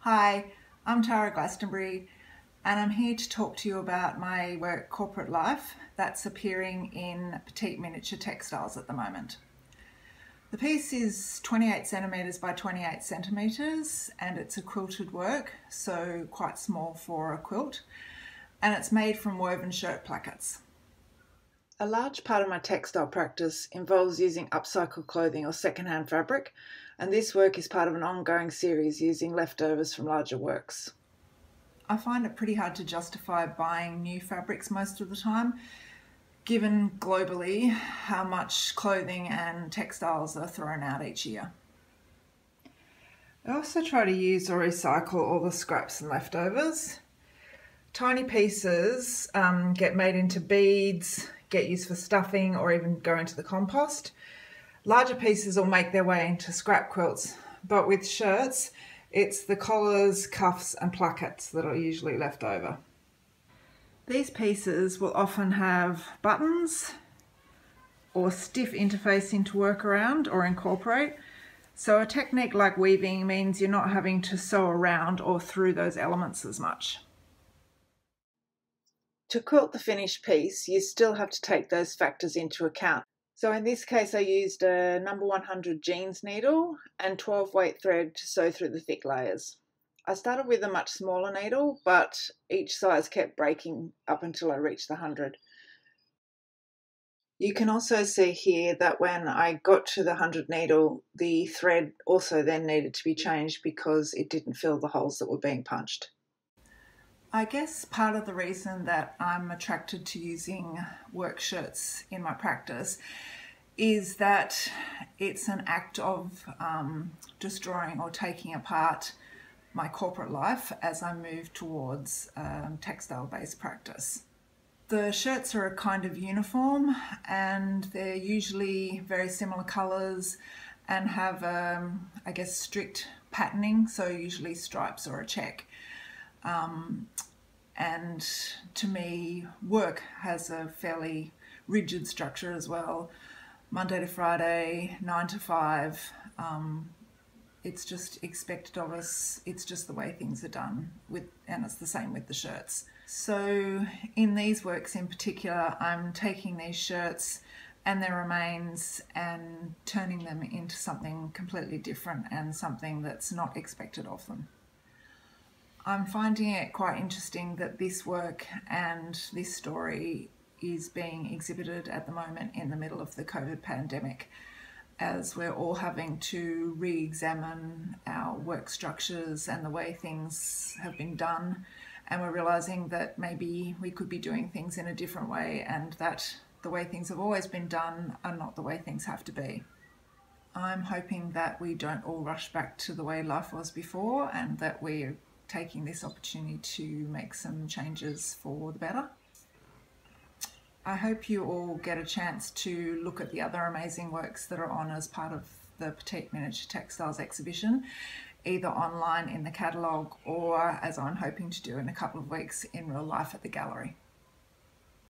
Hi, I'm Tara Glastonbury and I'm here to talk to you about my work Corporate Life that's appearing in Petite Miniature Textiles at the moment. The piece is 28 centimetres by 28 centimetres and it's a quilted work, so quite small for a quilt, and it's made from woven shirt plackets. A large part of my textile practice involves using upcycled clothing or second-hand fabric, and this work is part of an ongoing series using leftovers from larger works. I find it pretty hard to justify buying new fabrics most of the time, given globally how much clothing and textiles are thrown out each year. I also try to use or recycle all the scraps and leftovers. Tiny pieces get made into beads, get used for stuffing, or even go into the compost. Larger pieces will make their way into scrap quilts, but with shirts, it's the collars, cuffs, and plackets that are usually left over. These pieces will often have buttons or stiff interfacing to work around or incorporate. So a technique like weaving means you're not having to sew around or through those elements as much. To quilt the finished piece, you still have to take those factors into account. So in this case, I used a number 100 jeans needle and 12 weight thread to sew through the thick layers. I started with a much smaller needle, but each size kept breaking up until I reached the 100. You can also see here that when I got to the 100 needle, the thread also then needed to be changed because it didn't fill the holes that were being punched. I guess part of the reason that I'm attracted to using work shirts in my practice is that it's an act of destroying or taking apart my corporate life as I move towards textile-based practice. The shirts are a kind of uniform and they're usually very similar colours and have, I guess, strict patterning, so usually stripes or a check. And to me, work has a fairly rigid structure as well. Monday to Friday, 9 to 5. It's just expected of us. It's just the way things are done, and it's the same with the shirts. So in these works in particular, I'm taking these shirts and their remains and turning them into something completely different and something that's not expected of them. I'm finding it quite interesting that this work and this story is being exhibited at the moment in the middle of the COVID pandemic, as we're all having to re-examine our work structures and the way things have been done, and we're realising that maybe we could be doing things in a different way and that the way things have always been done are not the way things have to be. I'm hoping that we don't all rush back to the way life was before and that we're taking this opportunity to make some changes for the better. I hope you all get a chance to look at the other amazing works that are on as part of the Petite Miniature Textiles exhibition, either online in the catalogue or, as I'm hoping to do in a couple of weeks, in real life at the gallery.